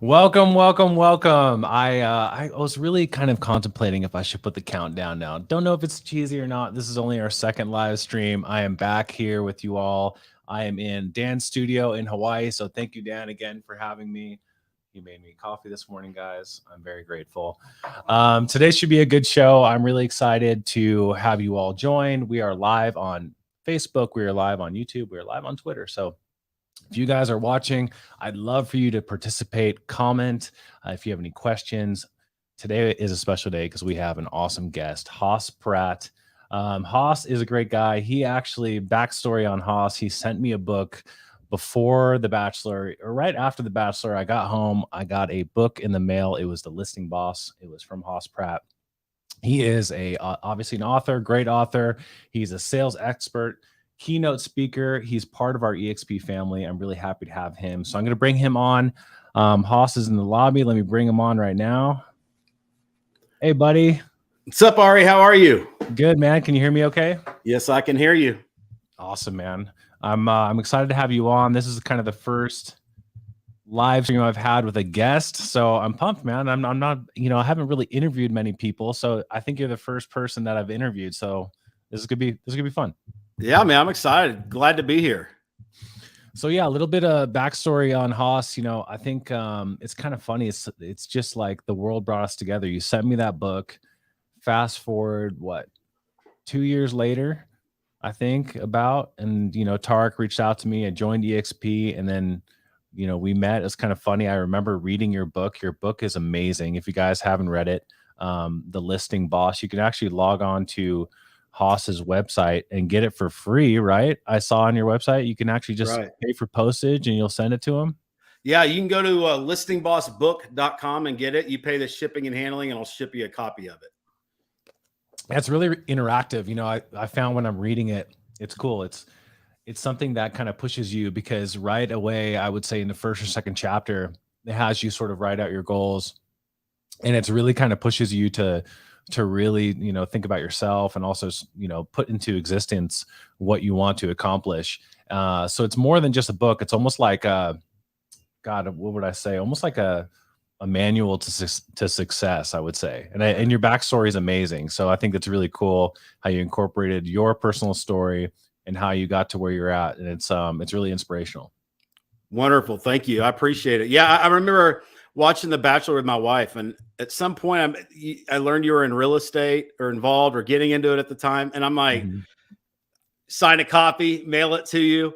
Welcome, welcome, welcome. I was really kind of contemplating if I should put the countdown now. Don't know if it's cheesy or not. This is only our second live stream. I am back here with you all. I am in Dan's studio in Hawaii. So thank you, Dan, again for having me. He made me coffee this morning, guys. I'm very grateful. Today should be a good show. I'm really excited to have you all join. We are live on Facebook. We are live on YouTube. We are live on Twitter. So if you guys are watching, I'd love for you to participate, comment if you have any questions. Today is a special day because we have an awesome guest, Haas Pratt. Haas is a great guy. He actually, backstory on Haas, he sent me a book before The Bachelor, or right after The Bachelor. I got home, I got a book in the mail. It was The Listing Boss. It was from Haas Pratt. He is obviously an author, great author. He's a sales expert, keynote speaker. He's part of our EXP family. I'm really happy to have him. So I'm going to bring him on. Haas is in the lobby. Let me bring him on right now. Hey, buddy. What's up, Ari? How are you? Good, man. Can you hear me okay? Yes, I can hear you. Awesome, man. I'm excited to have you on. This is kind of the first live stream I've had with a guest, so I'm pumped, man. I'm not, I haven't really interviewed many people, so I think you're the first person that I've interviewed. So this is gonna be fun. Yeah, man, I'm excited. Glad to be here. So yeah, a little bit of backstory on Haas. I think it's kind of funny. It's just like the world brought us together. You sent me that book. Fast forward, 2 years later, I think about, and Tarek reached out to me. I joined EXP, and then we met. It's kind of funny. I remember reading your book. Your book is amazing. If you guys haven't read it, The Listing Boss, you can actually log on to Haas's website and get it for free, right? I saw on your website you can actually just pay for postage and you'll send it to him. Yeah, you can go to listingbossbook.com and get it. You pay the shipping and handling, and I'll ship you a copy of it. That's really interactive. I found when I'm reading it, it's cool. It's something that kind of pushes you, because right away, I would say in the first or second chapter, it has you sort of write out your goals, and it's really kind of pushes you to really, think about yourself, and also, put into existence what you want to accomplish. So it's more than just a book. It's almost like God, what would I say? Almost like a manual to success, I would say. And your backstory is amazing. So I think that's really cool how you incorporated your personal story and how you got to where you're at. And it's really inspirational. Wonderful. Thank you. I appreciate it. Yeah, I remember watching The Bachelor with my wife, and at some point I learned you were in real estate or involved or getting into it at the time. And I'm like, sign a copy, mail it to you.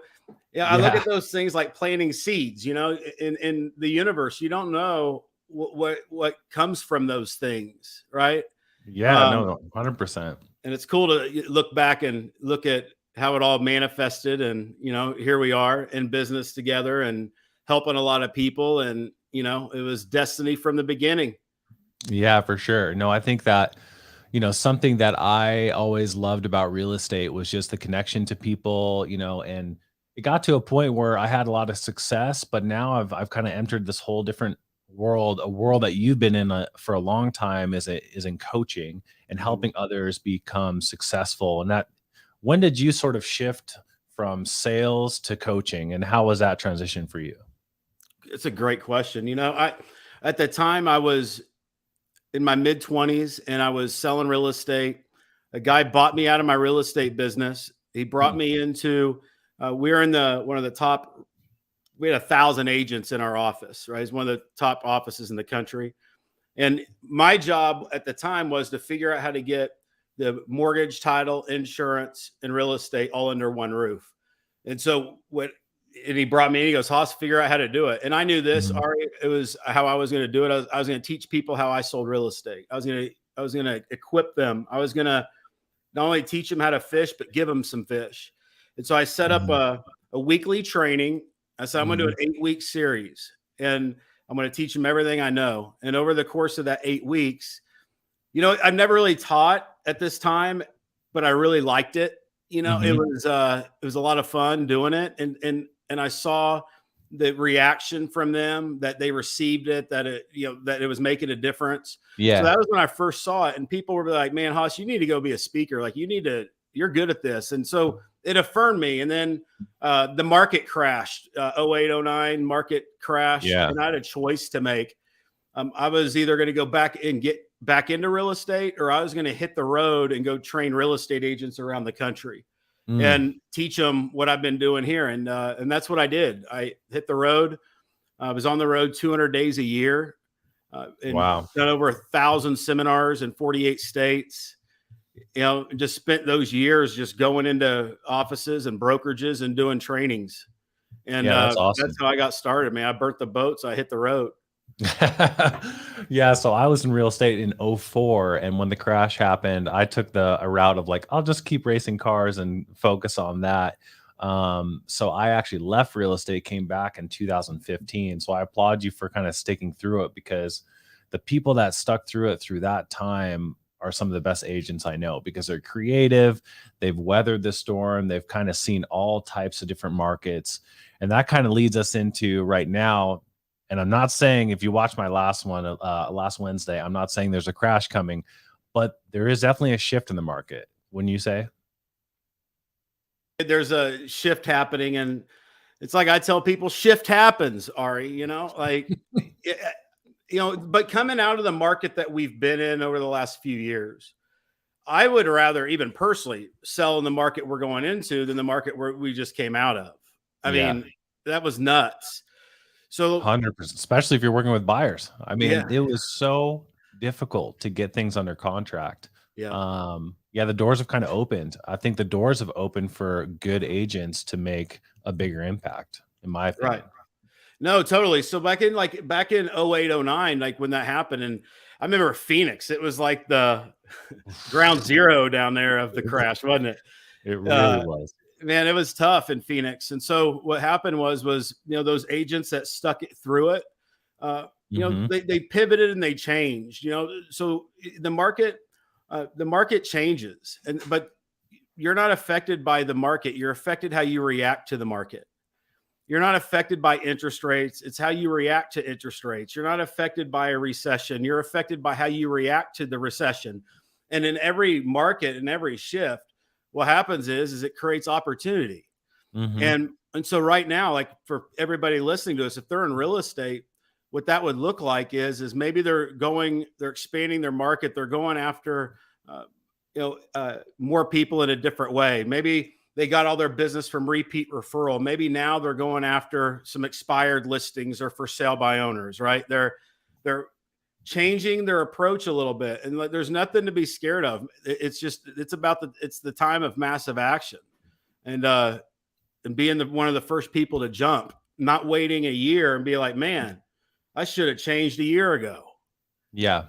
Yeah, I look at those things like planting seeds, in the universe. You don't know what comes from those things, right? Yeah, no, 100%. And it's cool to look back and look at how it all manifested, and here we are in business together and helping a lot of people, and it was destiny from the beginning. Yeah, for sure. No, I think that something that I always loved about real estate was just the connection to people, and it got to a point where I had a lot of success, but now I've kind of entered this whole different world, a world that you've been in for a long time, is in coaching and helping others become successful. And when did you sort of shift from sales to coaching, and how was that transition for you? It's a great question. At the time I was in my mid-20s and I was selling real estate. A guy bought me out of my real estate business. He brought me into, we're in one of the top, we had 1,000 agents in our office, right? It's one of the top offices in the country. And my job at the time was to figure out how to get the mortgage, title, insurance, and real estate all under one roof. And so and he brought me in, he goes, Haas, figure out how to do it. And I knew this, Ari, it was how I was going to do it. I was going to teach people how I sold real estate. I was going to equip them. I was going to not only teach them how to fish, but give them some fish. And so I set up a weekly training. I said, I'm going to do an 8-week series, and I'm going to teach them everything I know. And over the course of that 8 weeks, I've never really taught at this time, but I really liked it. It was a lot of fun doing it. And I saw the reaction from them, that they received it, that it was making a difference. Yeah. So that was when I first saw it. And people were like, man, Haas, you need to go be a speaker. Like, you're good at this. And so it affirmed me. And then the market crashed, 08, 09 market crash. Yeah. And I had a choice to make. I was either going to go back and get back into real estate, or I was going to hit the road and go train real estate agents around the country and teach them what I've been doing here. And that's what I did. I hit the road. I was on the road 200 days a year. And Wow. done over 1,000 seminars in 48 states. You know, just spent those years just going into offices and brokerages and doing trainings. And yeah, that's awesome. That's how I got started, man. I burnt the boats. I hit the road. Yeah, so I was in real estate in 04, and when the crash happened, I took a route of like, I'll just keep racing cars and focus on that. So I actually left real estate, came back in 2015. So I applaud you for kind of sticking through it, because the people that stuck through it through that time are some of the best agents I know, because they're creative, they've weathered the storm, they've kind of seen all types of different markets. And that kind of leads us into right now. And I'm not saying, if you watch my last one, last Wednesday, I'm not saying there's a crash coming, but there is definitely a shift in the market. Wouldn't you say? There's a shift happening, and it's like I tell people, shift happens, Ari, you know, like, you know, but coming out of the market that we've been in over the last few years, I would rather, even personally, sell in the market we're going into than the market where we just came out of. I mean, that was nuts. So 100%, especially if you're working with buyers. I mean, it was so difficult to get things under contract. The doors have kind of opened. I think the doors have opened for good agents to make a bigger impact, in my opinion. Right. No, totally. So back in 08, 09, like when that happened, and I remember Phoenix, it was like the ground zero down there of the crash, wasn't it? It really was. Man, it was tough in Phoenix. And so what happened was, you know, those agents that stuck it through it, you know, they pivoted and they changed, you know, so the market changes, but you're not affected by the market. You're affected how you react to the market. You're not affected by interest rates. It's how you react to interest rates. You're not affected by a recession. You're affected by how you react to the recession. And in every market and every shift, what happens is it creates opportunity. And so right now, like for everybody listening to us, if they're in real estate, what that would look like is maybe they're expanding their market. They're going after, more people in a different way. Maybe they got all their business from repeat referral. Maybe now they're going after some expired listings or for sale by owners, right? They're changing their approach a little bit, and there's nothing to be scared of. It's the time of massive action, and being one of the first people to jump, not waiting a year and be like, man, I should have changed a year ago. Yeah,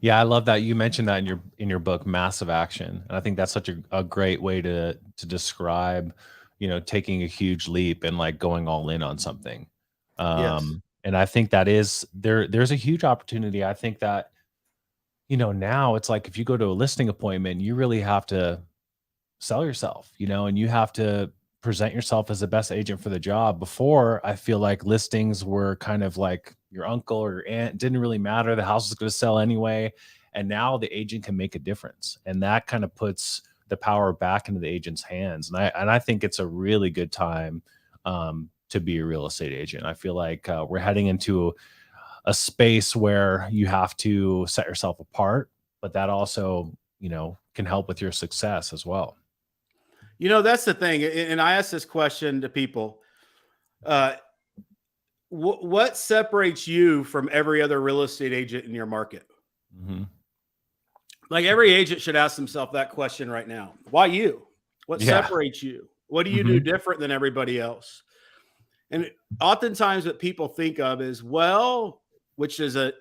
I love that you mentioned that in your book, Massive Action, and I think that's such a great way to describe, you know, taking a huge leap and like going all in on something. And I think that there's a huge opportunity. I think that, you know, now it's like, if you go to a listing appointment, you really have to sell yourself, you know, and you have to present yourself as the best agent for the job. Before, I feel like listings were kind of like your uncle or your aunt. It didn't really matter. The house was going to sell anyway. And now the agent can make a difference. And that kind of puts the power back into the agent's hands. And I think it's a really good time to be a real estate agent. I feel like we're heading into a space where you have to set yourself apart, but that also, you know, can help with your success as well. You know, that's the thing. And I ask this question to people. What separates you from every other real estate agent in your market? Like every agent should ask themselves that question right now. Why you? What separates you? What do you do different than everybody else? And oftentimes what people think of is, well, which is a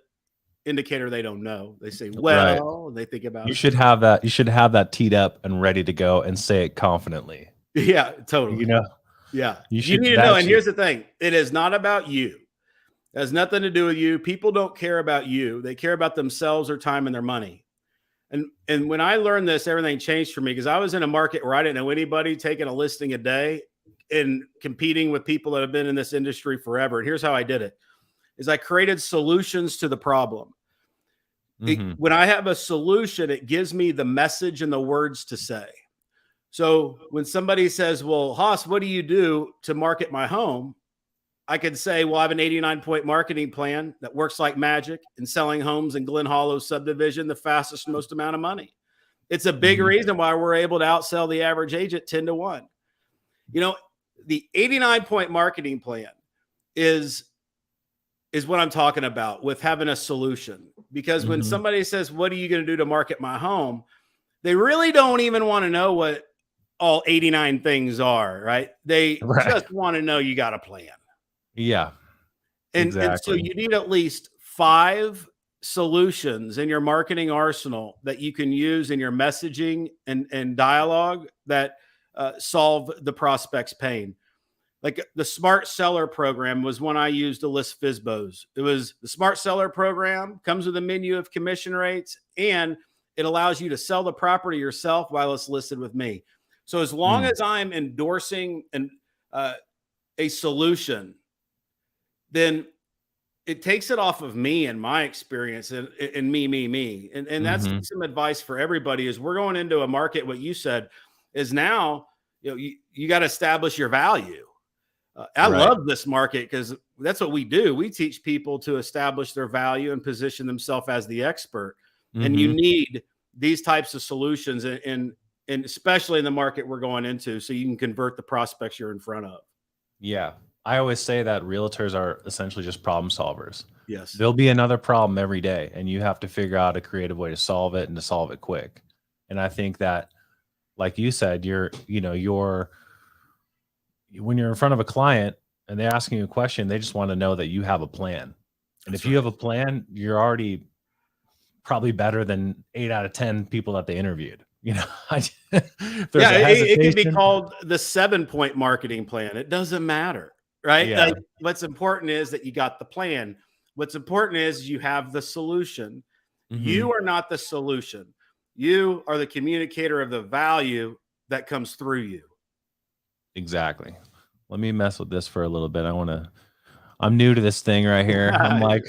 indicator they don't know. They say, well, and they think about You should have that teed up and ready to go and say it confidently. Yeah, totally. You know, you need to know. And here's the thing. It is not about you. It has nothing to do with you. People don't care about you. They care about themselves, their time, and their money. And when I learned this, everything changed for me, because I was in a market where I didn't know anybody taking a listing a day and competing with people that have been in this industry forever. And here's how I did it: is I created solutions to the problem. When I have a solution, it gives me the message and the words to say. So when somebody says, well, Haas, what do you do to market my home? I could say, well, I have an 89-point marketing plan that works like magic in selling homes in Glen Hollow subdivision, the fastest, most amount of money. It's a big reason why we're able to outsell the average agent 10-1. You know, the 89-point marketing plan is what I'm talking about with having a solution. Because when somebody says, what are you going to do to market my home? They really don't even want to know what all 89 things are, right? They just want to know you got a plan. Yeah. And so you need at least 5 solutions in your marketing arsenal that you can use in your messaging and dialogue that solve the prospect's pain. Like the Smart Seller program was one I used to list FSBOs. It was the Smart Seller program, comes with a menu of commission rates, and it allows you to sell the property yourself while it's listed with me. So as long as I'm endorsing a solution, then it takes it off of me and my experience and me. And that's some advice for everybody is we're going into a market. What you said is now, you got to establish your value. I love this market because that's what we do. We teach people to establish their value and position themselves as the expert. And you need these types of solutions and especially in the market we're going into, so you can convert the prospects you're in front of. Yeah. I always say that realtors are essentially just problem solvers. Yes. There'll be another problem every day, and you have to figure out a creative way to solve it and to solve it quick. And I think that, like you said, when you're in front of a client and they're asking you a question, they just want to know that you have a plan. And if you have a plan, you're already probably better than 8 out of 10 people that they interviewed. It can be called the 7-point marketing plan. It doesn't matter, right? Yeah. Like, what's important is that you got the plan. What's important is you have the solution. You are not the solution. You are the communicator of the value that comes through you. Exactly. Let me mess with this for a little bit. I'm new to this thing right here. I'm like,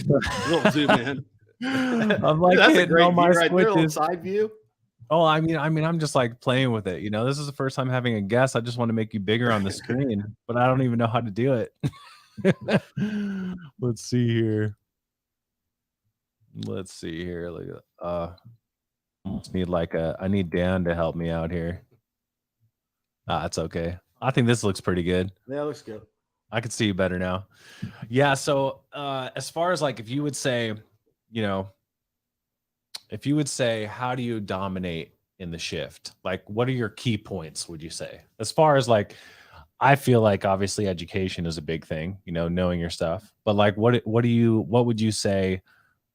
little zoom in. I'm like, that's a great all my view right there, little switches. side view. Oh, I mean, I'm just like playing with it. This is the first time having a guest. I just want to make you bigger on the screen, but I don't even know how to do it. Let's see here. Look at I need Dan to help me out here. It's okay. I think this looks pretty good. Yeah, it looks good. I can see you better now. Yeah. So as far as like, if you would say, how do you dominate in the shift? Like, what are your key points, would you say? As far as like, I feel like obviously education is a big thing, knowing your stuff. But like, what would you say,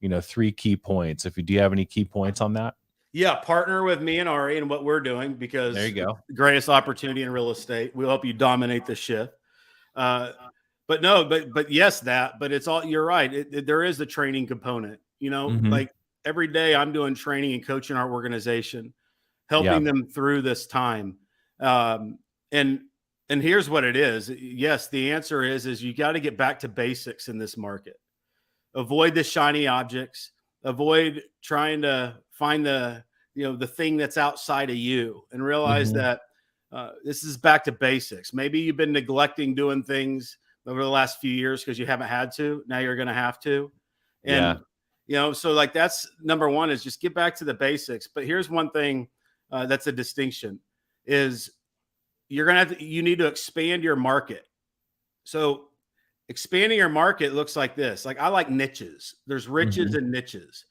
3 key points? Do you have any key points on that? Yeah, partner with me and Ari and what we're doing, because there you go. The greatest opportunity in real estate. We'll help you dominate the shift. But yes, but it's all, you're right. There is a training component, like every day I'm doing training and coaching our organization, helping them through this time. And here's what it is. Yes, the answer is you got to get back to basics in this market. Avoid the shiny objects. Avoid trying to find the thing that's outside of you, and realize that this is back to basics. Maybe you've been neglecting doing things over the last few years because you haven't had to. Now you're going to have to. And, so like that's number one, is just get back to the basics. But here's one thing that's a distinction is you need to expand your market. So expanding your market looks like this. Like, I like niches. There's riches and niches.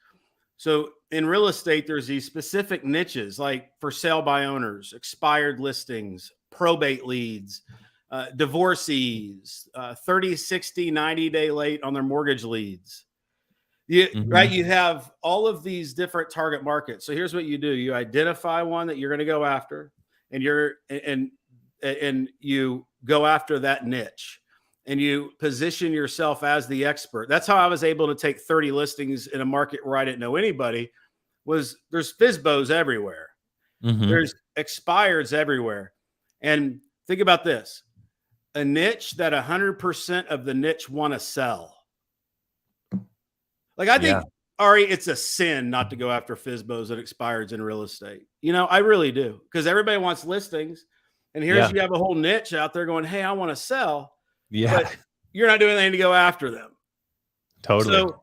So in real estate, there's these specific niches, like for sale by owners, expired listings, probate leads, divorcees, 30, 60, 90-day late on their mortgage leads. Right? You have all of these different target markets. So here's what you do. You identify one that you're going to go after, and you go after that niche. And you position yourself as the expert. That's how I was able to take 30 listings in a market where I didn't know anybody. There's FSBOs everywhere. There's expireds everywhere. And think about this, a niche that 100% of the niche want to sell. Like, I think, Ari, it's a sin not to go after FSBOs and expireds in real estate. You know, I really do, because everybody wants listings. And here's Yeah. you have a whole niche out there going, hey, I want to sell, Yeah. but you're not doing anything to go after them. Totally. So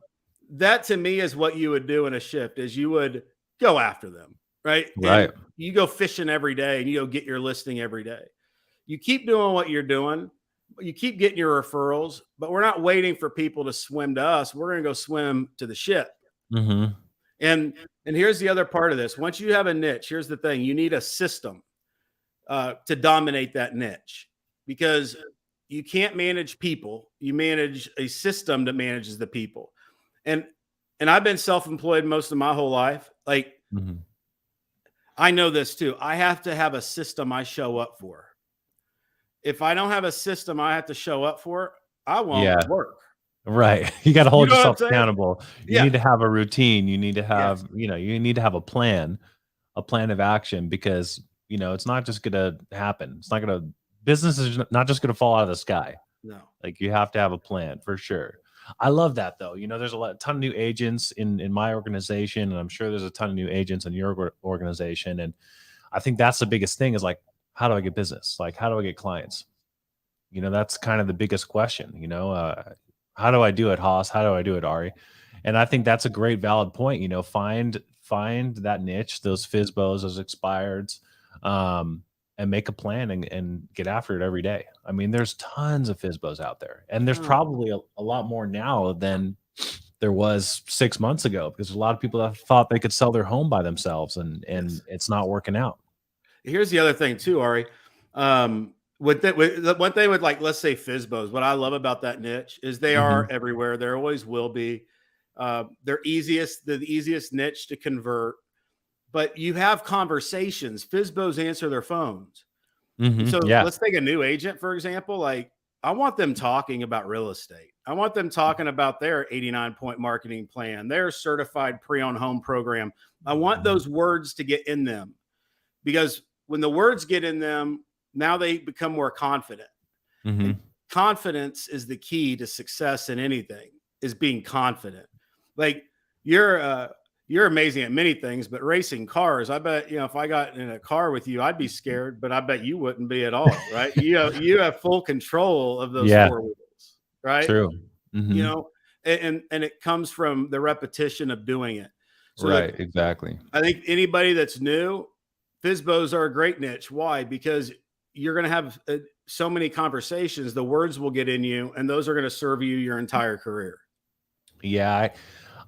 that to me is what you would do in a shift, is you would go after them, right? Right. And you go fishing every day and you go get your listing every day. You keep doing what you're doing. You keep getting your referrals, but we're not waiting for people to swim to us. We're going to go swim to the ship. Mm-hmm. And here's the other part of this. Once you have a niche, here's the thing: you need a system to dominate that niche, because you can't manage people. You manage a system that manages the people. And I've been self-employed most of my whole life. Like, Mm-hmm. I know this too. I have to have a system I show up for. If I don't have a system I have to show up for, I won't Yeah. work. Right. You got to You hold know what I'm yourself saying? accountable. You Yeah. need to have a routine. You need to Yes. have, you need to have a plan of action, because, it's not just going to happen. It's not going to, business is not just going to fall out of the sky. No. Like, you have to have a plan for sure. I love that though. There's ton of new agents in my organization, and I'm sure there's a ton of new agents in your organization. And I think that's the biggest thing, is like, how do I get business? Like, how do I get clients? That's kind of the biggest question, how do I do it, Haas? How do I do it, Ari? And I think that's a great valid point. Find that niche, those FISBOs, those expireds, and make a plan and get after it every day. I mean, there's tons of FISBOs out there, and there's probably a lot more now than there was 6 months ago, because a lot of people that thought they could sell their home by themselves, and Yes. it's not working out. Here's the other thing too, Ari. With one thing with, like, let's say FISBOs, what I love about that niche is they are everywhere. There always will be. They're the easiest niche to convert, but you have conversations. FISBOs answer their phones. So Yeah. let's take a new agent, for example. Like, I want them talking about real estate. I want them talking about their 89-point marketing plan, their certified pre-owned home program. I want those words to get in them, because when the words get in them, now they become more confident. And confidence is the key to success in anything, is being confident. Like, you're amazing at many things, but racing cars, I bet, if I got in a car with you, I'd be scared, but I bet you wouldn't be at all, right? You have full control of those four wheels, right? True. And it comes from the repetition of doing it. So right. Exactly. I think anybody that's new, FISBOs are a great niche. Why? Because you're going to have so many conversations, the words will get in you, and those are going to serve you your entire career. Yeah.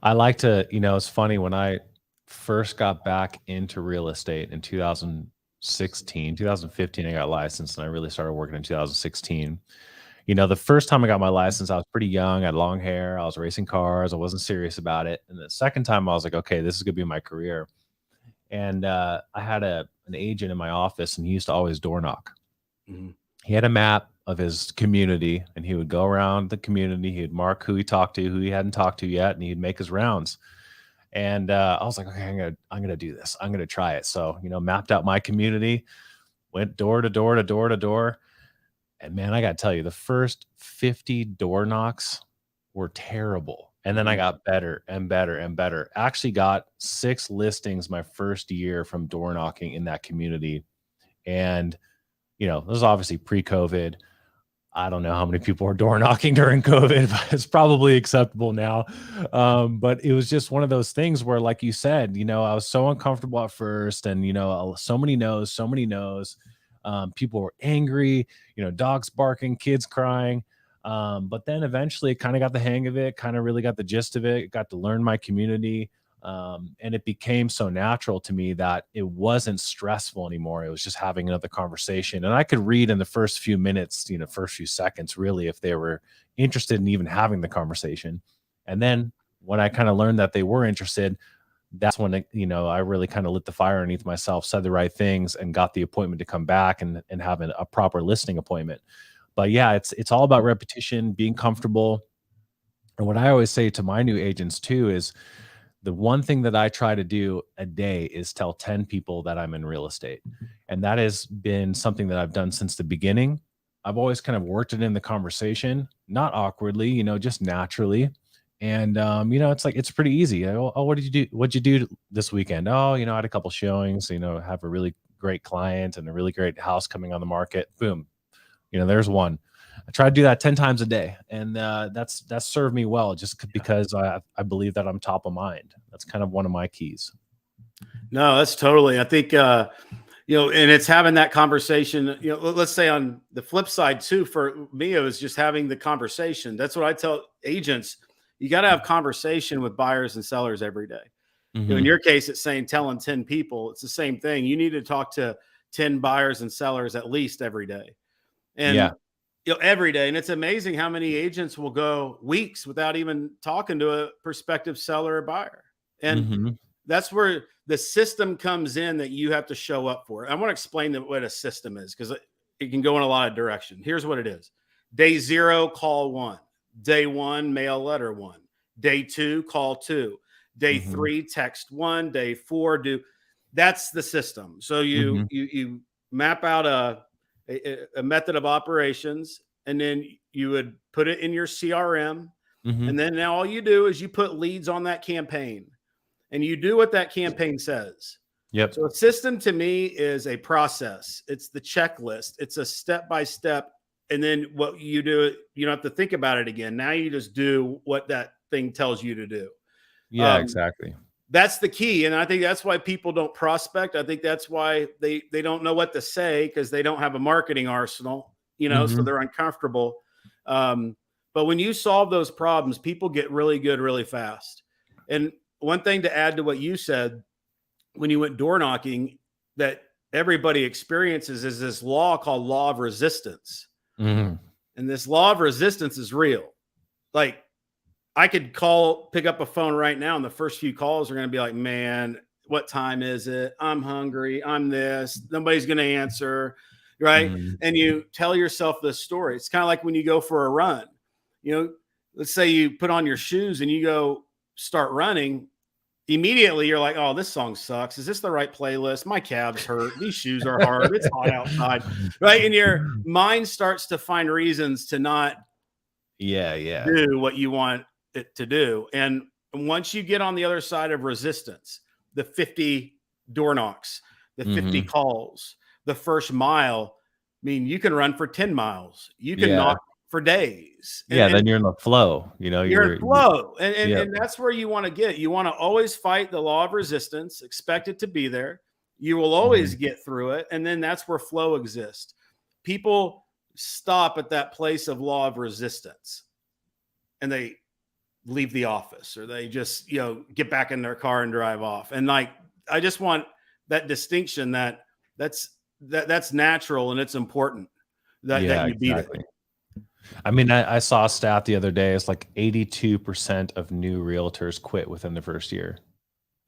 I like to, it's funny, when I first got back into real estate in 2015, I got licensed, and I really started working in 2016. The first time I got my license, I was pretty young. I had long hair. I was racing cars. I wasn't serious about it. And the second time I was like, okay, this is going to be my career. And I had an agent in my office, and he used to always door knock. He had a map of his community, and he would go around the community. He'd mark who he talked to, who he hadn't talked to yet, and he'd make his rounds. And I was like, okay, I'm gonna do this. I'm gonna try it. So, mapped out my community, went door to door to door to door. And man, I gotta tell you, the first 50 door knocks were terrible. And then I got better and better and better. Actually got 6 listings my first year from door knocking in that community. And this is obviously pre-COVID. I don't know how many people are door knocking during COVID, but it's probably acceptable now. But it was just one of those things where, like you said, I was so uncomfortable at first, and, so many no's. People were angry, dogs barking, kids crying. But then eventually kind of got the hang of it, kind of really got the gist of it, got to learn my community. And it became so natural to me that it wasn't stressful anymore. It was just having another conversation. And I could read in the first few minutes, first few seconds, really, if they were interested in even having the conversation. And then when I kind of learned that they were interested, that's when, I really kind of lit the fire underneath myself, said the right things, and got the appointment to come back and have a proper listing appointment. But yeah, it's all about repetition, being comfortable. And what I always say to my new agents too is, the one thing that I try to do a day is tell 10 people that I'm in real estate. And that has been something that I've done since the beginning. I've always kind of worked it in the conversation, not awkwardly, just naturally. And it's like it's pretty easy. Oh, what did you do? What'd you do this weekend? Oh, I had a couple showings. Have a really great client and a really great house coming on the market. Boom, there's one. I try to do that 10 times a day, and that's served me well, just because I believe that I'm top of mind. That's kind of one of my keys. No, that's totally. I think and it's having that conversation. Let's say on the flip side too. For me, it was just having the conversation. That's what I tell agents. You got to have conversation with buyers and sellers every day. In your case, it's saying telling 10 people. It's the same thing. You need to talk to 10 buyers and sellers at least every day. And every day. And it's amazing how many agents will go weeks without even talking to a prospective seller or buyer. And that's where the system comes in that you have to show up for. I want to explain what a system is, because it can go in a lot of direction. Here's what it is. Day 0, call 1. Day 1, mail letter 1. Day 2, call 2. Day 3, text 1. Day 4, do. That's the system. So you map out a method of operations, and then you would put it in your CRM. And then now all you do is you put leads on that campaign, and you do what that campaign says. Yep. So a system to me is a process. It's the checklist. It's a step-by-step. And then what you do, you don't have to think about it again. Now you just do what that thing tells you to do. Yeah, exactly. That's the key. And I think that's why people don't prospect. I think that's why they don't know what to say, because they don't have a marketing arsenal, so they're uncomfortable. But when you solve those problems, people get really good really fast. And one thing to add to what you said, when you went door knocking, that everybody experiences is this law called law of resistance. And this law of resistance is real. Like, I could pick up a phone right now, and the first few calls are going to be like, man, what time is it? I'm hungry. I'm this. Nobody's going to answer. Right. And you tell yourself this story. It's kind of like when you go for a run. Let's say you put on your shoes and you go start running. Immediately you're like, oh, this song sucks. Is this the right playlist? My calves hurt. These shoes are hard. It's hot outside. Right. And your mind starts to find reasons to not do what you want it to do. And once you get on the other side of resistance, the 50 door knocks, the 50 calls, the first mile, you can run for 10 miles. You can knock for days. And then you're in the flow, you're in flow. And that's where you want to get. You want to always fight the law of resistance, expect it to be there. You will always get through it. And then that's where flow exists. People stop at that place of law of resistance, and they leave the office, or they just, get back in their car and drive off. And I just want that distinction that's natural, and it's important that you beat it. I saw a stat the other day. It's like 82% of new realtors quit within the first year.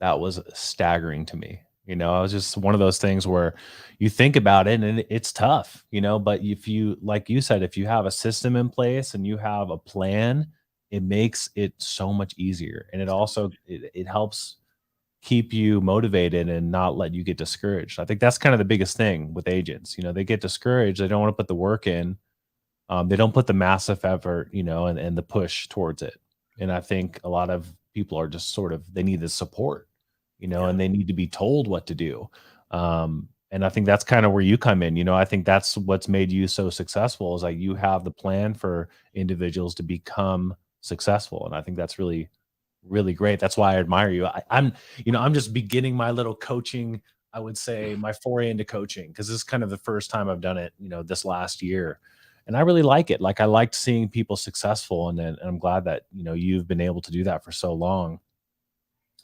That was staggering to me. It was just one of those things where you think about it and it's tough, but if you, like you said, if you have a system in place and you have a plan, it makes it so much easier. And it also, it helps keep you motivated and not let you get discouraged. I think that's kind of the biggest thing with agents. They get discouraged. They don't want to put the work in. They don't put the massive effort, and the push towards it. And I think a lot of people are just they need the support, and they need to be told what to do. And I think that's kind of where you come in. I think that's what's made you so successful, is like you have the plan for individuals to become successful. And I think that's really, really great. That's why I admire you. I'm just beginning my little coaching, I would say, my foray into coaching, because this is kind of the first time I've done it, this last year. And I really like it. Like, I liked seeing people successful, and I'm glad that, you've been able to do that for so long.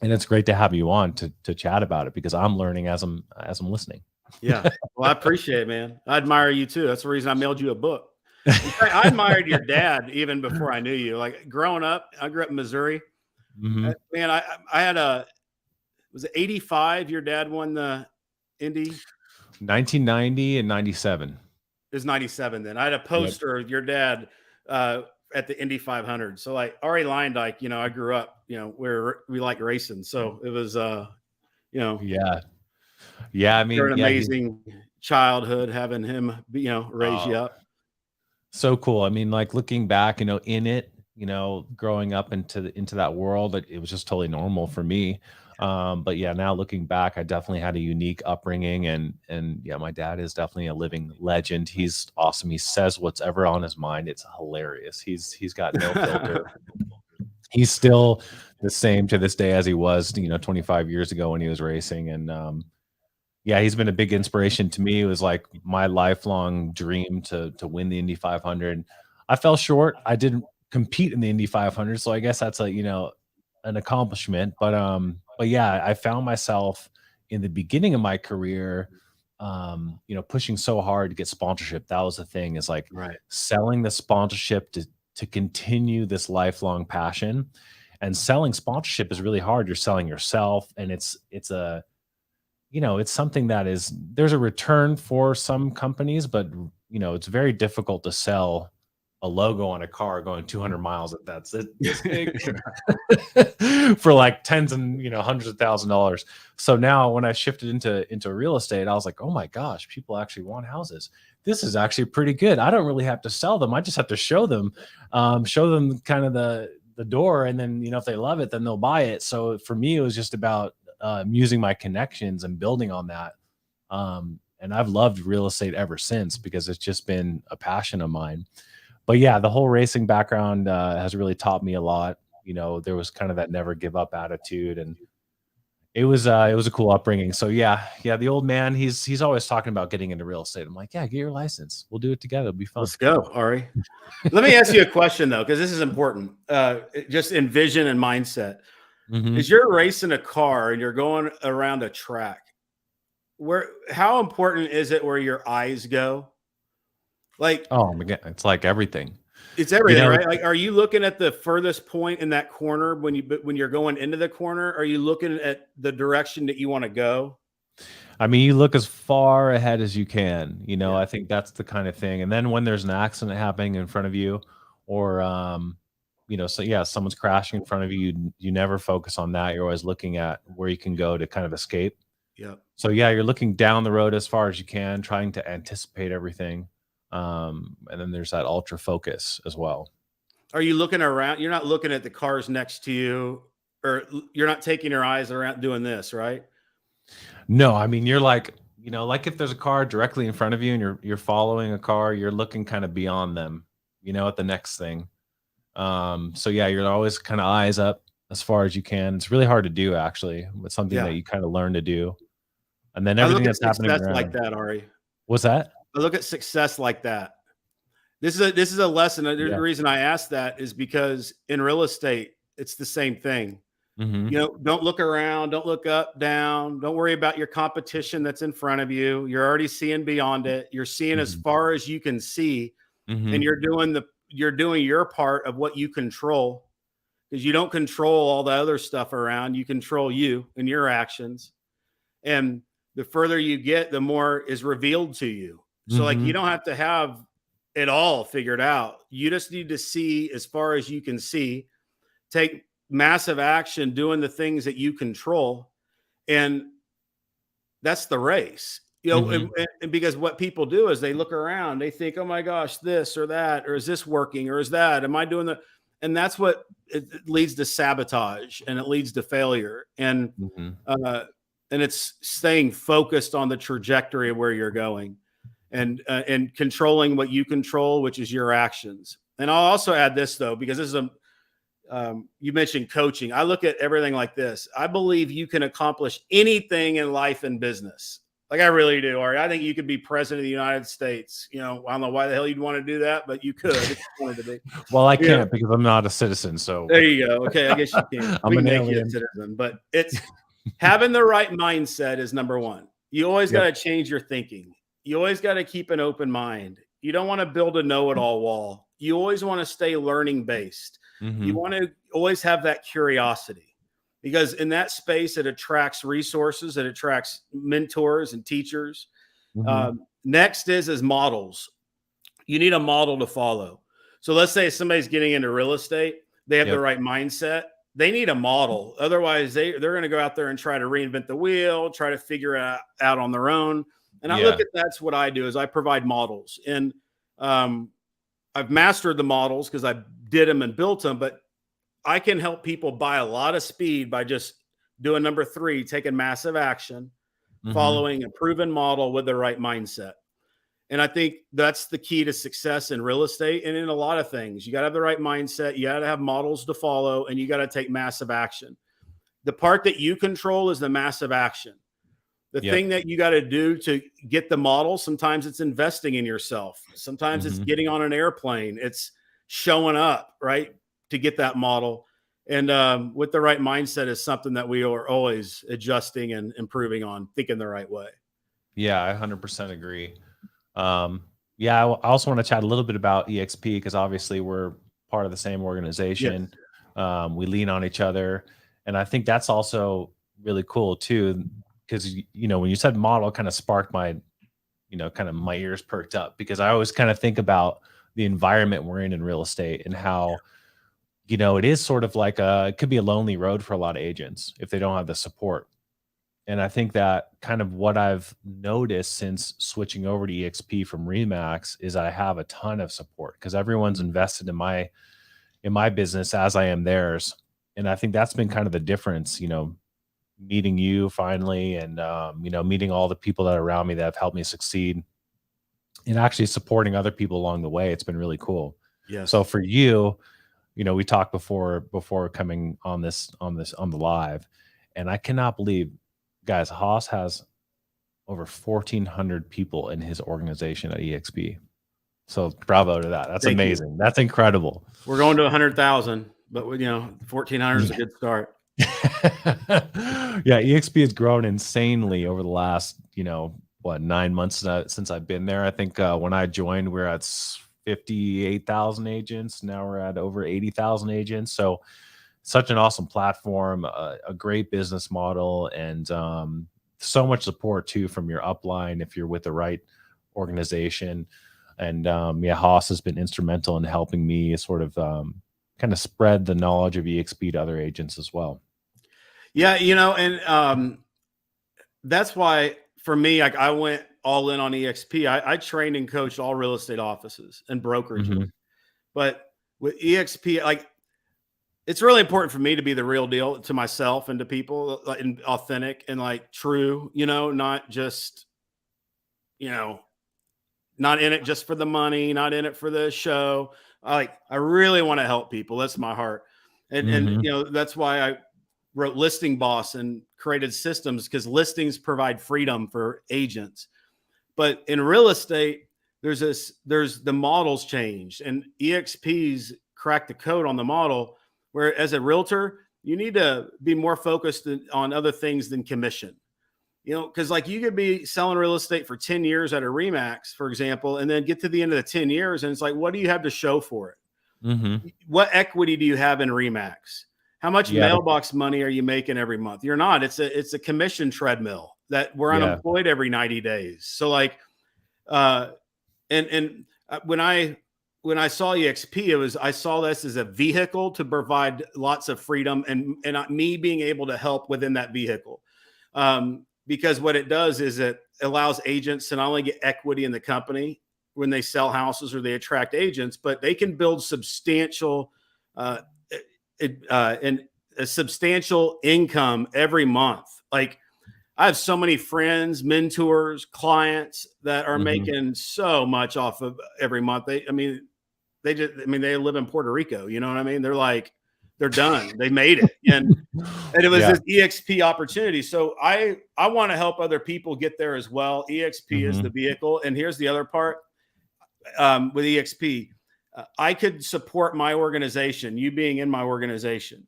And it's great to have you on to chat about it, because I'm learning as I'm listening. Yeah. Well, I appreciate it, man. I admire you too. That's the reason I mailed you a book. In fact, I admired your dad even before I knew you. Like, growing up, I grew up in Missouri. Man, I had was it 85? Your dad won the Indy? 1990 and 97. It was 97 then. I had a poster of your dad at the Indy 500. So, like, Ari Leindike, I grew up, where we like racing. So it was, Yeah. I mean, an amazing childhood having him, raise you up. So cool. I mean, like, looking back, in it, growing up into that world, it was just totally normal for me. But yeah, now looking back, I definitely had a unique upbringing, and yeah, my dad is definitely a living legend. He's awesome. He says what's ever on his mind. It's hilarious. He's got no filter. He's still the same to this day as he was, 25 years ago when he was racing. And yeah, he's been a big inspiration to me. It was like my lifelong dream to win the Indy 500. I fell short. I didn't compete in the Indy 500, so I guess that's an accomplishment. But yeah, I found myself in the beginning of my career, pushing so hard to get sponsorship. That was the thing, is like Right. selling the sponsorship to continue this lifelong passion. And selling sponsorship is really hard. You're selling yourself, and it's something that there's a return for some companies, but it's very difficult to sell a logo on a car going 200 miles at that's it this big for like tens and hundreds of $1,000s. So now when I shifted into real estate, I was like, oh my gosh, people actually want houses. This is actually pretty good. I don't really have to sell them. I just have to show them kind of the door, and then if they love it, then they'll buy it. So for me, it was just about using my connections and building on that. And I've loved real estate ever since, because it's just been a passion of mine. But yeah, the whole racing background has really taught me a lot. There was kind of that never give up attitude, and it was a cool upbringing. So yeah, the old man, he's always talking about getting into real estate. I'm like, yeah, get your license. We'll do it together. It'll be fun. Let's go, Ari. Let me ask you a question though, because this is important. Just in vision and mindset. Mhm. As you're racing a car and you're going around a track, how important is it where your eyes go? Like, Oh my God, it's like everything. it's everything, right? Like, are you looking at the furthest point in that corner when you're going into the corner? Are you looking at the direction that you want to go? I mean, you look as far ahead as you can. Yeah. I think that's the kind of thing. And then when there's an accident happening in front of you, or so yeah, someone's crashing in front of you, you never focus on that. You're always looking at where you can go to kind of escape. Yeah. So yeah, you're looking down the road as far as you can, trying to anticipate everything. And then there's that ultra focus as well. Are you looking around? You're not looking at the cars next to you, or you're not taking your eyes around doing this, right? No, I mean, you're like, like if there's a car directly in front of you and you're following a car, you're looking kind of beyond them, at the next thing. So yeah, you're always kind of eyes up as far as you can. It's really hard to do, actually. It's something that you kind of learn to do. And then everything that's happening around. Like that, Ari. What's that? I look at success like that. This is a lesson. The reason I asked that is because in real estate, it's the same thing. Mm-hmm. Don't look around, don't look up, down, don't worry about your competition that's in front of you. You're already seeing beyond it. You're seeing as far as you can see, and you're doing your part of what you control, because you don't control all the other stuff around. You control you and your actions. And the further you get, the more is revealed to you. So like, you don't have to have it all figured out. You just need to see as far as you can see, take massive action doing the things that you control. And that's the race, and because what people do is they look around, they think, oh my gosh, this or that, or is this working, or is that, am I doing that? And that's what it leads to sabotage, and it leads to failure. And it's staying focused on the trajectory of where you're going, and controlling what you control, which is your actions. And I'll also add this though, because this is you mentioned coaching. I look at everything like this. I believe you can accomplish anything in life and business. Like, I really do, Ari. I think you could be president of the United States. I don't know why the hell you'd want to do that, but you could if you wanted to be. Well, I can't because I'm not a citizen. So there you go. Okay, I guess you can. I'm an alien citizen, but it's having the right mindset is number one. You always got to change your thinking. You always got to keep an open mind. You don't want to build a know-it-all wall. You always want to stay learning based. You want to always have that curiosity, because in that space, it attracts resources, it attracts mentors and teachers. Next is models. You need a model to follow. So let's say somebody's getting into real estate, they have the right mindset. They need a model. Otherwise, they're going to go out there and try to reinvent the wheel, try to figure it out on their own. And I look at that's what I do, is I provide models. And I've mastered the models because I've did them and built them, but I can help people buy a lot of speed by just doing number 3, taking massive action, following a proven model with the right mindset. And I think that's the key to success in real estate and in a lot of things. You got to have the right mindset. You got to have models to follow, and you got to take massive action. The part that you control is the massive action. The thing that you got to do to get the model, sometimes it's investing in yourself. Sometimes it's getting on an airplane. It's showing up, right, to get that model. And with the right mindset is something that we are always adjusting and improving on, thinking the right way. Yeah, I 100% agree. Yeah, I also want to chat a little bit about EXP because obviously we're part of the same organization. Yes. We lean on each other, and I think that's also really cool too. Because when you said model, kind of sparked my, kind of my ears perked up because I always kind of think about the environment we're in real estate and how, it is sort of like it could be a lonely road for a lot of agents if they don't have the support. And I think that kind of what I've noticed since switching over to EXP from Remax is I have a ton of support because everyone's invested in my business as I am theirs. And I think that's been kind of the difference, meeting you finally and, meeting all the people that are around me that have helped me succeed and actually supporting other people along the way. It's been really cool. Yes. So for you, we talked before coming on the live, and I cannot believe, guys, Haas has over 1,400 people in his organization at EXP. So bravo to that. That's Thank amazing. That's incredible. We're going to 100,000, but 1,400 is a good start. Yeah, EXP has grown insanely over the last, 9 months since I've been there. I think when I joined, we we're at 58,000 agents. Now we're at over 80,000 agents. So such an awesome platform, a great business model, and so much support too from your upline if you're with the right organization. And Haas has been instrumental in helping me sort of kind of spread the knowledge of EXP to other agents as well. Yeah, and that's why for me, like I went all in on EXP. I trained and coached all real estate offices and brokerages, but with EXP, like it's really important for me to be the real deal to myself and to people, and authentic and like true, not just, not in it just for the money, not in it for the show. I really want to help people. That's my heart. And that's why I wrote Listing Boss and created systems, because listings provide freedom for agents. But in real estate, there's the models changed, and EXP's cracked the code on the model where as a realtor, you need to be more focused on other things than commission. Because like you could be selling real estate for 10 years at a Remax, for example, and then get to the end of the 10 years. And it's like, what do you have to show for it? What equity do you have in Remax? How much mailbox money are you making every month? You're not. It's a commission treadmill that we're unemployed every 90 days. So like, when I saw EXP, I saw this as a vehicle to provide lots of freedom and me being able to help within that vehicle. Because what it does is it allows agents to not only get equity in the company when they sell houses or they attract agents, but they can build substantial and a substantial income every month. Like I have so many friends, mentors, clients that are making so much off of every month. They live in Puerto Rico. You know what I mean? They're like, they're done. They made it. And it was this EXP opportunity. So I want to help other people get there as well. EXP is the vehicle. And here's the other part with EXP. I could support my organization, you being in my organization.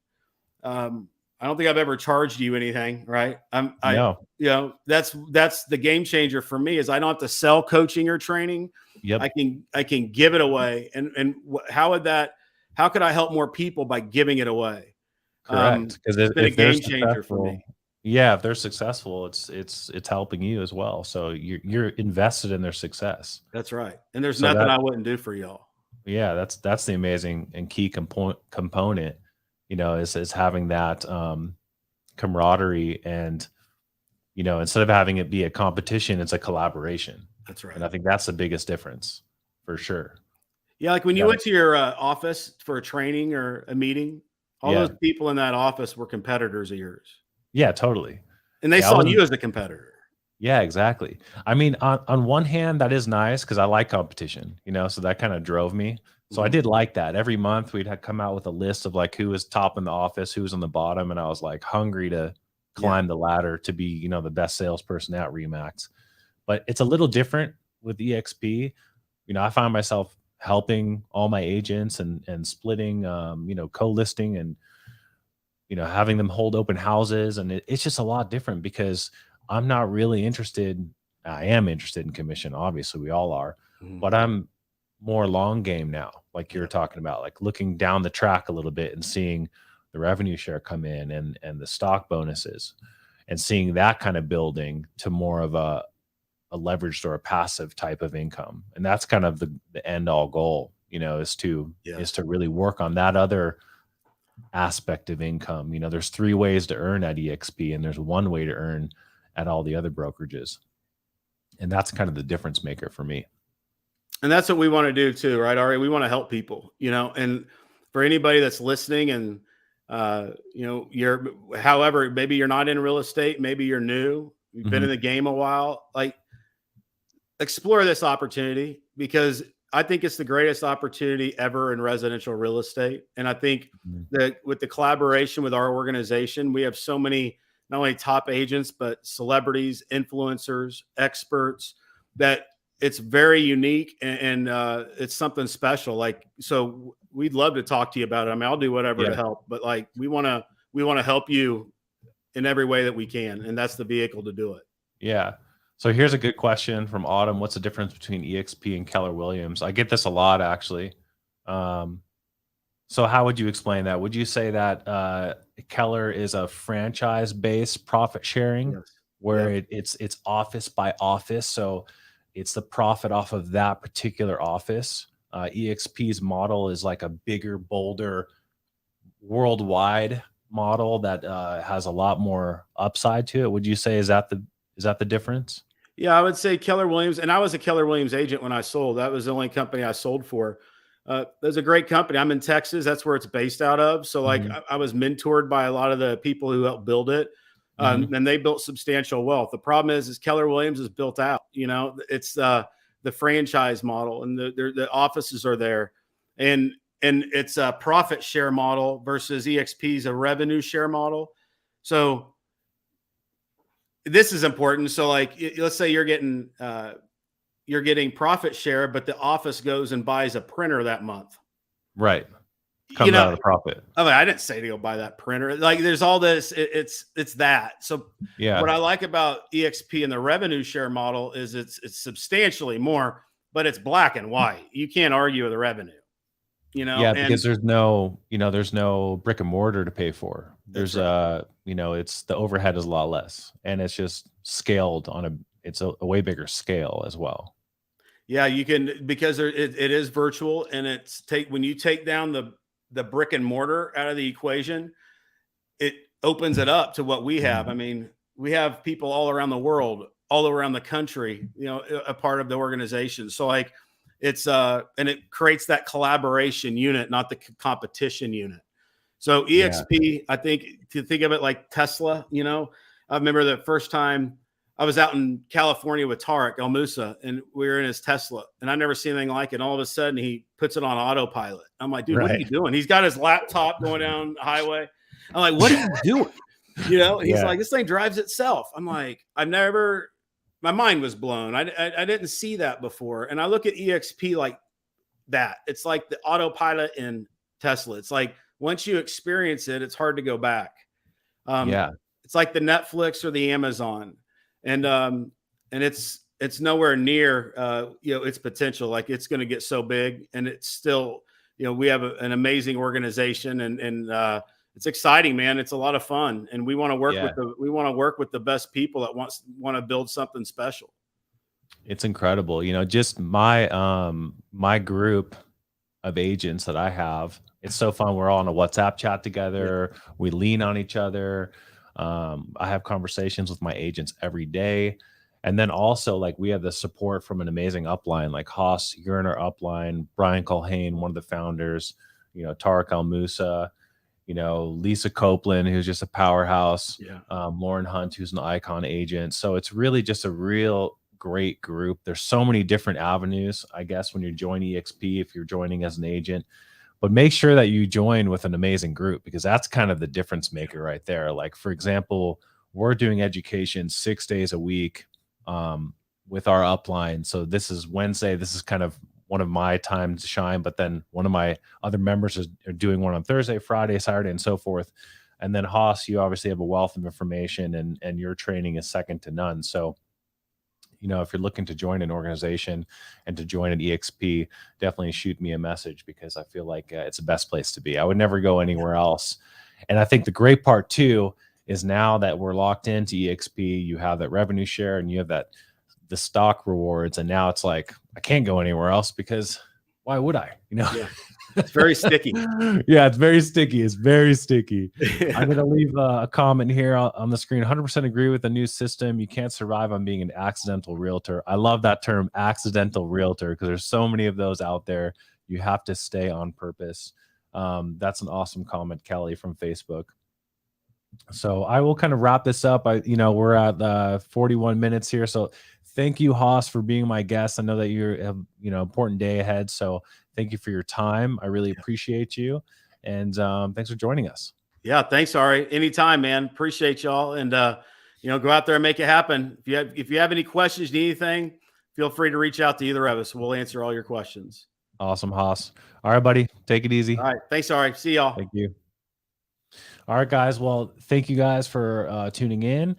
I don't think I've ever charged you anything, right? No. That's the game changer for me is I don't have to sell coaching or training. Yep. I can give it away. And how could I help more people by giving it away? Correct. Because it's been a game changer for me. Yeah, if they're successful, it's helping you as well. So you're invested in their success. That's right. And there's nothing I wouldn't do for y'all. Yeah, that's the amazing and key component, is having that camaraderie, and instead of having it be a competition, it's a collaboration. That's right. And I think that's the biggest difference for sure. Yeah, like when you That went to your office for a training or a meeting, all yeah. those people in that office were competitors of yours, Yeah, totally. and they Yeah, I saw wasn't you as a competitor. yeah, exactly. I mean, on one hand, that is nice because I like competition, so that kind of drove me. So I Mhm. did like that. Every month we'd have come out with a list of like who was top in the office, who was on the bottom, and I was like hungry to Yeah, climb the ladder to be, the best salesperson at Remax. But it's a little different with EXP. I find myself helping all my agents and splitting, co-listing and having them hold open houses. And it's just a lot different because I'm not really interested. I am interested in commission. Obviously, we all are, mhm. but I'm more long game now, like you're Yeah. talking about, like looking down the track a little bit and seeing the revenue share come in and the stock bonuses and seeing that kind of building to more of a leveraged or a passive type of income. And that's kind of the end all goal, is Yes. to really work on that other aspect of income. There's three ways to earn at EXP, and there's one way to earn at all the other brokerages. And that's kind of the difference maker for me. And that's what we want to do too, right, Ari? We want to help people, and for anybody that's listening and, you're, however, maybe you're not in real estate, maybe you're new, you've been in Mhm. the game a while, like explore this opportunity because I think it's the greatest opportunity ever in residential real estate. And I think Mhm. that with the collaboration with our organization, we have so many not only top agents, but celebrities, influencers, experts that it's very unique and it's something special. Like, so we'd love to talk to you about it. I mean, I'll do whatever to Yeah. help, but like we want to help you in every way that we can. And that's the vehicle to do it. Yeah. So here's a good question from Autumn. What's the difference between EXP and Keller Williams? I get this a lot actually. Um, so how would you explain that? Would you say that Keller is a franchise-based profit sharing Yes. where Yep. it's office by office, so it's the profit off of that particular office. EXP's model is like a bigger, bolder, worldwide model that has a lot more upside to it. Would you say is that the difference? Yeah, I would say Keller Williams, and I was a Keller Williams agent when I sold. That was the only company I sold for. There's a great company. I'm in Texas. That's where it's based out of. So, like, Hmm. I was mentored by a lot of the people who helped build it, Hmm. and they built substantial wealth. The problem is Keller Williams is built out. It's the franchise model, and the offices are there, and and it's a profit share model versus EXP's a revenue share model. So this is important. So like, let's say you're getting profit share, but the office goes and buys a printer that month. Right. You Comes know, out of the profit. I mean, I didn't say to go buy that printer. Like, there's all this. It's that. So what Yeah. I like about EXP and the revenue share model is it's substantially more, but it's black and white. You can't argue with the revenue. Yeah, And because there's no brick and mortar to pay for. that's There's right. it's the overhead is a lot less, and it's just scaled on a way bigger scale as well. Yeah, you can because it is virtual, and it's take when you take down the brick and mortar out of the equation, it opens it up to what we have. I Mhm. mean, we have people all around the world, all around the country, a part of the organization. So like and it creates that collaboration unit, not the competition unit. So Yeah. EXP, I think to think of it like Tesla, I remember the first time I was out in California with Tarek El Musa and we were in his Tesla and I never seen anything like it. And all of a sudden he puts it on autopilot. I'm like, dude, what are Right. you doing? He's got his laptop going down the highway. I'm like, what are you doing? He's Yeah. like, this thing drives itself. I'm like, my mind was blown. I didn't see that before. And I look at EXP like that. It's like the autopilot in Tesla. It's like once you experience it, it's hard to go back. Um, Yeah. it's like the Netflix or the Amazon, and it's nowhere near its potential. Like it's going to get so big, and it's still we have an amazing organization, and it's exciting, man. It's a lot of fun, and we want to work Yeah. with the best people that want to build something special. It's incredible. Just my group of agents that I have, it's so fun. We're all in a WhatsApp chat Yeah. together. We lean on each other. I have conversations with my agents every day. And then also, like, we have the support from an amazing upline, like Haas, you're in our upline, Brian Colhane, one of the founders, Tarek El Musa, Lisa Copeland, who's just a powerhouse, Yeah. Lauren Hunt, who's an icon agent. So it's really just a real great group. There's so many different avenues, I guess, when you join EXP, if you're joining as an agent. But make sure that you join with an amazing group, because that's kind of the difference maker right there. Like, for example, we're doing education 6 days a week with our upline. So this is Wednesday. This is kind of one of my time to shine, but then one of my other members are doing one on Thursday, Friday, Saturday, and so forth. And then Haas, you obviously have a wealth of information, and your training is second to none. So, if you're looking to join an organization and to join an EXP, definitely shoot me a message, because I feel like it's the best place to be. I would never go anywhere else. And I think the great part too is, now that we're locked into EXP, you have that revenue share and you have the stock rewards. And now it's like, I can't go anywhere else, because why would I? Yeah. It's very sticky. Yeah, it's very sticky. It's very sticky. I'm going to leave a comment here on the screen. 100% agree with the new system. You can't survive on being an accidental realtor. I love that term, accidental realtor, because there's so many of those out there. You have to stay on purpose. That's an awesome comment, Kelly, from Facebook. So I will kind of wrap this up. We're at 41 minutes here. So thank you, Haas, for being my guest. I know that you have, important day ahead. So thank you for your time. I really appreciate you. And thanks for joining us. Yeah. Thanks, Ari. Anytime, man. Appreciate y'all. And, go out there and make it happen. If you have any questions, need anything, feel free to reach out to either of us. We'll answer all your questions. Awesome, Haas. All right, buddy. Take it easy. All right. Thanks, Ari. See y'all. Thank you. All right, guys. Well, thank you guys for tuning in.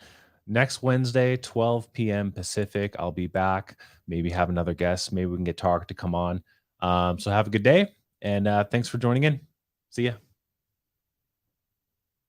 Next Wednesday, 12 p.m. Pacific, I'll be back. Maybe have another guest. Maybe we can get Tarek to come on. So have a good day. And thanks for joining in. See ya.